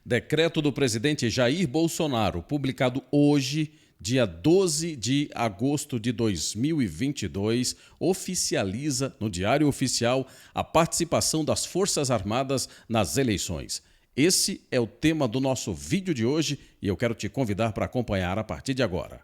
Decreto do presidente Jair Bolsonaro, publicado hoje, dia 12 de agosto de 2022, oficializa no Diário Oficial a participação das Forças Armadas nas eleições. Esse é o tema do nosso vídeo de hoje e eu quero te convidar para acompanhar a partir de agora.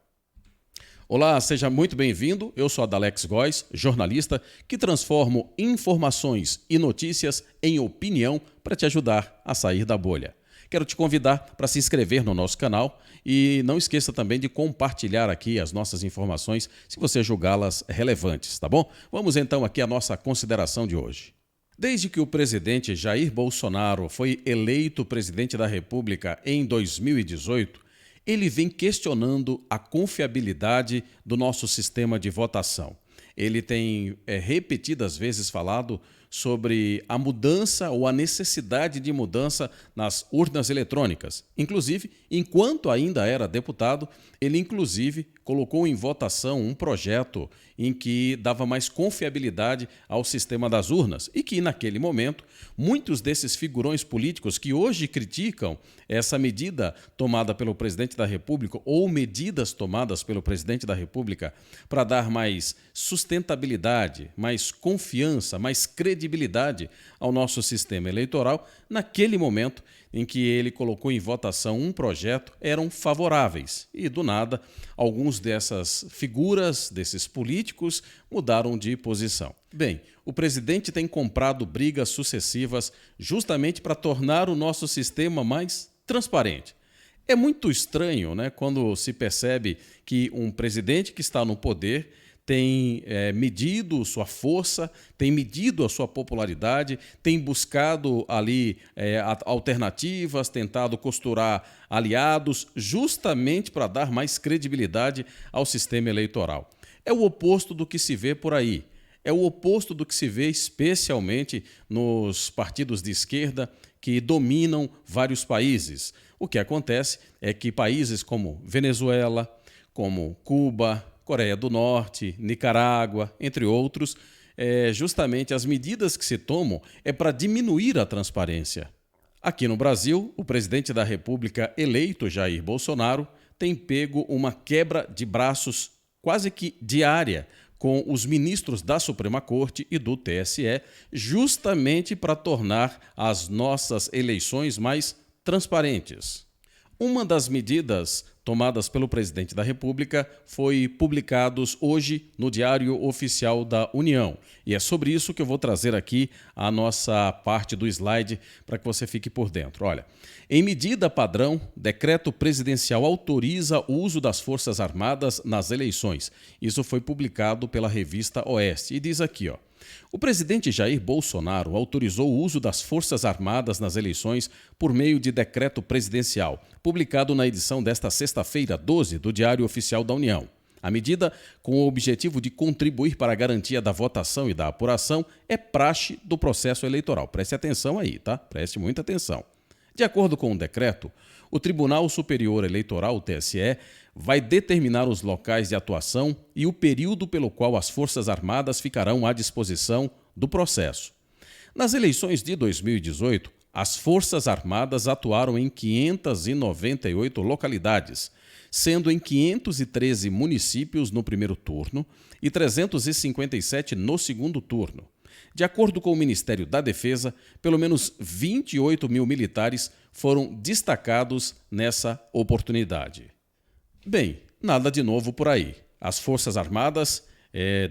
Olá, seja muito bem-vindo. Eu sou Adalex Góes, jornalista que transformo informações e notícias em opinião para te ajudar a sair da bolha. Quero te convidar para se inscrever no nosso canal e não esqueça também de compartilhar aqui as nossas informações se você julgá-las relevantes, tá bom? Vamos então aqui à nossa consideração de hoje. Desde que o presidente Jair Bolsonaro foi eleito presidente da República em 2018, ele vem questionando a confiabilidade do nosso sistema de votação. Ele tem repetidas vezes falado sobre a mudança ou a necessidade de mudança nas urnas eletrônicas. Inclusive, enquanto ainda era deputado, ele inclusive colocou em votação um projeto em que dava mais confiabilidade ao sistema das urnas e que, naquele momento, muitos desses figurões políticos que hoje criticam essa medida tomada pelo presidente da República ou medidas tomadas pelo presidente da República para dar mais sustentabilidade, mais confiança, mais credibilidade ao nosso sistema eleitoral, naquele momento em que ele colocou em votação um projeto, eram favoráveis. E, do nada, alguns dessas figuras, desses políticos, mudaram de posição. Bem, o presidente tem comprado brigas sucessivas justamente para tornar o nosso sistema mais transparente. É muito estranho, né, quando se percebe que um presidente que está no poder tem medido sua força, tem medido a sua popularidade, tem buscado ali alternativas, tentado costurar aliados, justamente para dar mais credibilidade ao sistema eleitoral. É o oposto do que se vê por aí. É o oposto do que se vê especialmente nos partidos de esquerda que dominam vários países. O que acontece é que países como Venezuela, como Cuba, Coreia do Norte, Nicarágua, entre outros, justamente as medidas que se tomam é para diminuir a transparência. Aqui no Brasil, o presidente da República eleito, Jair Bolsonaro, tem pego uma quebra de braços quase que diária com os ministros da Suprema Corte e do TSE, justamente para tornar as nossas eleições mais transparentes. Uma das medidas tomadas pelo presidente da República foi publicados hoje no Diário Oficial da União. E é sobre isso que eu vou trazer aqui a nossa parte do slide para que você fique por dentro. Olha, em medida padrão, decreto presidencial autoriza o uso das Forças Armadas nas eleições. Isso foi publicado pela revista Oeste e diz aqui, ó. O presidente Jair Bolsonaro autorizou o uso das Forças Armadas nas eleições por meio de decreto presidencial, publicado na edição desta sexta-feira, 12, do Diário Oficial da União. A medida, com o objetivo de contribuir para a garantia da votação e da apuração, é praxe do processo eleitoral. Preste atenção aí, tá? Preste muita atenção. De acordo com o decreto, o Tribunal Superior Eleitoral, o TSE, vai determinar os locais de atuação e o período pelo qual as Forças Armadas ficarão à disposição do processo. Nas eleições de 2018, as Forças Armadas atuaram em 598 localidades, sendo em 513 municípios no primeiro turno e 357 no segundo turno. De acordo com o Ministério da Defesa, pelo menos 28 mil militares foram destacados nessa oportunidade. Bem, nada de novo por aí. As Forças Armadas,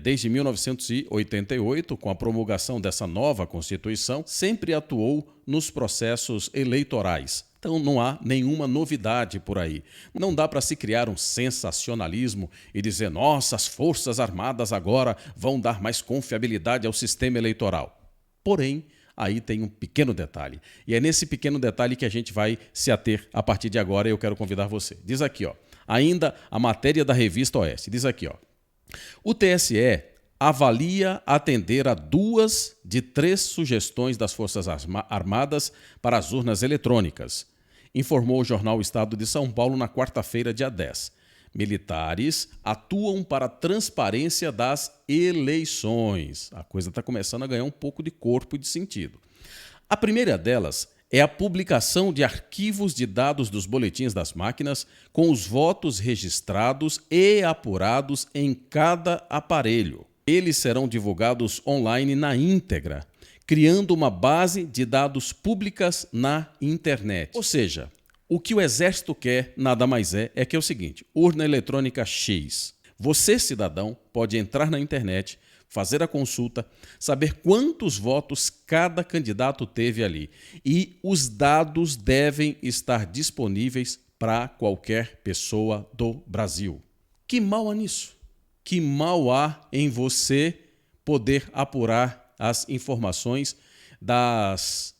desde 1988, com a promulgação dessa nova Constituição, sempre atuou nos processos eleitorais. Então não há nenhuma novidade por aí. Não dá para se criar um sensacionalismo e dizer, nossa, as Forças Armadas agora vão dar mais confiabilidade ao sistema eleitoral. Porém, aí tem um pequeno detalhe. E é nesse pequeno detalhe que a gente vai se ater a partir de agora e eu quero convidar você. Diz aqui, ó, ainda a matéria da revista Oeste. Diz aqui, ó, o TSE avalia atender a 2 de 3 sugestões das Forças Armadas para as urnas eletrônicas, informou o jornal Estado de São Paulo na quarta-feira, dia 10. Militares atuam para a transparência das eleições. A coisa está começando a ganhar um pouco de corpo e de sentido. A primeira delas é a publicação de arquivos de dados dos boletins das máquinas com os votos registrados e apurados em cada aparelho. Eles serão divulgados online na íntegra, criando uma base de dados públicas na internet. Ou seja, o que o Exército quer nada mais é que é o seguinte: urna eletrônica X. Você, cidadão, pode entrar na internet, fazer a consulta, saber quantos votos cada candidato teve ali. E os dados devem estar disponíveis para qualquer pessoa do Brasil. Que mal há nisso? Que mal há em você poder apurar as informações das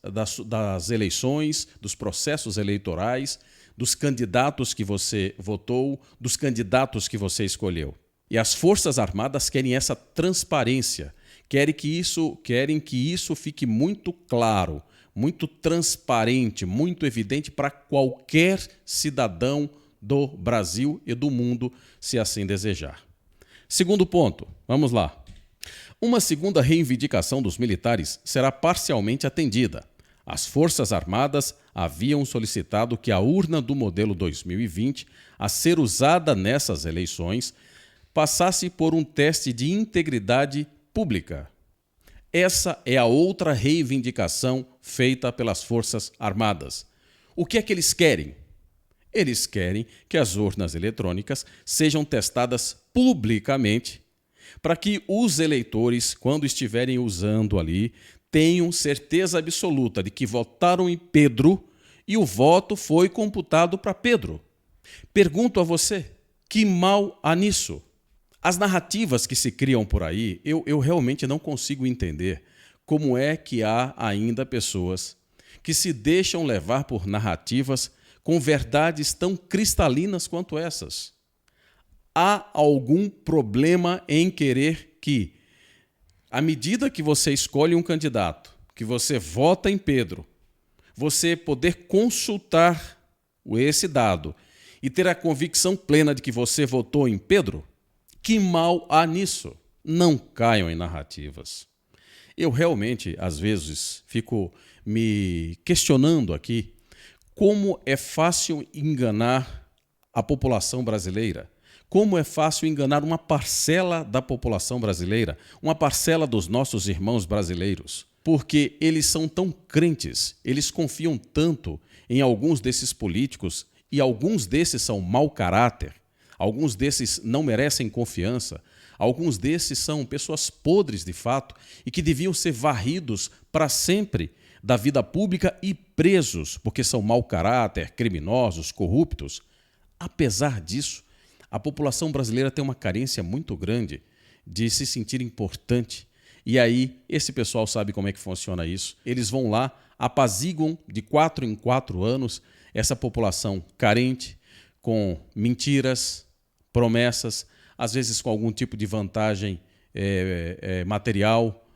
eleições, dos processos eleitorais, dos candidatos que você votou, dos candidatos que você escolheu. E as Forças Armadas querem essa transparência, querem que isso fique muito claro, muito transparente, muito evidente para qualquer cidadão do Brasil e do mundo, se assim desejar. Segundo ponto, vamos lá. Uma segunda reivindicação dos militares será parcialmente atendida. As Forças Armadas haviam solicitado que a urna do modelo 2020, a ser usada nessas eleições, passasse por um teste de integridade pública. Essa é a outra reivindicação feita pelas Forças Armadas. O que é que eles querem? Eles querem que as urnas eletrônicas sejam testadas publicamente para que os eleitores, quando estiverem usando ali, tenham certeza absoluta de que votaram em Pedro e o voto foi computado para Pedro. Pergunto a você, que mal há nisso? As narrativas que se criam por aí, eu realmente não consigo entender como é que há ainda pessoas que se deixam levar por narrativas com verdades tão cristalinas quanto essas. Há algum problema em querer que, à medida que você escolhe um candidato, que você vota em Pedro, você poder consultar esse dado e ter a convicção plena de que você votou em Pedro? Que mal há nisso? Não caiam em narrativas. Eu realmente, às vezes, fico me questionando aqui como é fácil enganar a população brasileira. Como é fácil enganar uma parcela da população brasileira, uma parcela dos nossos irmãos brasileiros. Porque eles são tão crentes, eles confiam tanto em alguns desses políticos e alguns desses são mau caráter. Alguns desses não merecem confiança, alguns desses são pessoas podres de fato e que deviam ser varridos para sempre da vida pública e presos, porque são mau caráter, criminosos, corruptos. Apesar disso, a população brasileira tem uma carência muito grande de se sentir importante. E aí, esse pessoal sabe como é que funciona isso. Eles vão lá, apaziguam de 4 em 4 anos essa população carente, com mentiras, promessas, às vezes com algum tipo de vantagem material,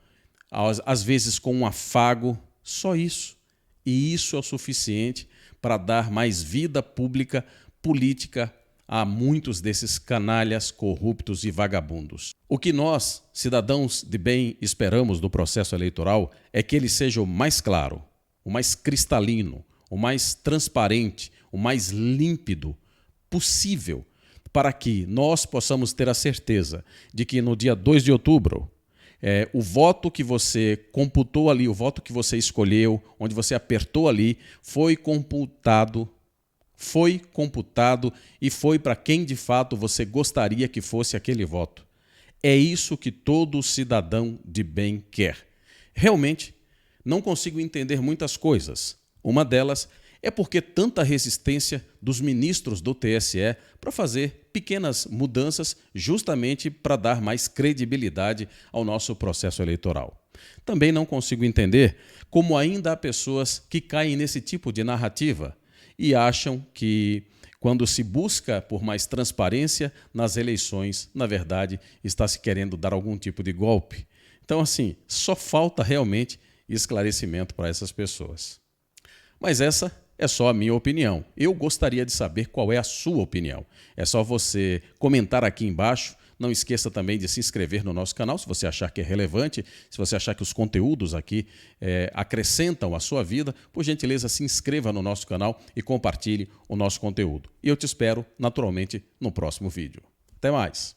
às vezes com um afago, só isso. E isso é o suficiente para dar mais vida pública, política, a muitos desses canalhas corruptos e vagabundos. O que nós, cidadãos de bem, esperamos do processo eleitoral é que ele seja o mais claro, o mais cristalino, o mais transparente, o mais límpido possível, para que nós possamos ter a certeza de que no dia 2 de outubro, o voto que você computou ali, o voto que você escolheu, onde você apertou ali, foi computado e foi para quem de fato você gostaria que fosse aquele voto. É isso que todo cidadão de bem quer. Realmente, não consigo entender muitas coisas. Uma delas é porque tanta resistência dos ministros do TSE para fazer pequenas mudanças justamente para dar mais credibilidade ao nosso processo eleitoral. Também não consigo entender como ainda há pessoas que caem nesse tipo de narrativa e acham que, quando se busca por mais transparência nas eleições, na verdade, está se querendo dar algum tipo de golpe. Então, assim, só falta realmente esclarecimento para essas pessoas. Mas essa é só a minha opinião. Eu gostaria de saber qual é a sua opinião. É só você comentar aqui embaixo Não esqueça também de se inscrever no nosso canal, se você achar que é relevante, se você achar que os conteúdos aqui acrescentam a sua vida, por gentileza, se inscreva no nosso canal e compartilhe o nosso conteúdo. E eu te espero, naturalmente, no próximo vídeo. Até mais!